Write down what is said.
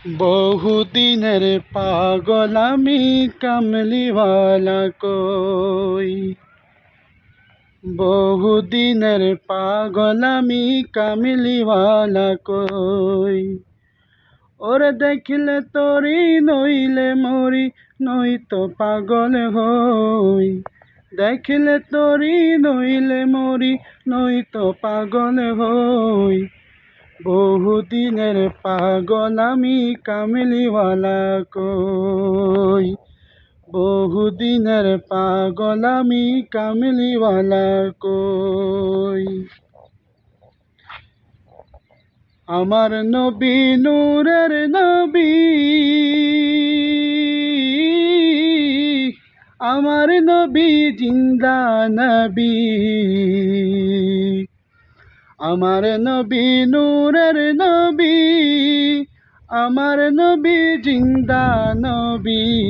বহুদিনের পাগল আমি কামলিওয়ালা কই। বহুদিনের পাগল আমি কামলিওয়ালা কই। ওরে দেখিলে তোরি নইলে মরি, নয়তো পাগল হই। দেখিলে তোরি নইলে মরি, নয়তো পাগল হই। বহুদিনের পাগল আমি কামলিওয়ালা কই। বহুদিনের পাগল আমি কামলিওয়ালা কই। আমার নবী নূরের নবী, আমার নবী জিন্দা নবী। আমার নবী নূরের নবী, আমার নবী জিন্দা নবী।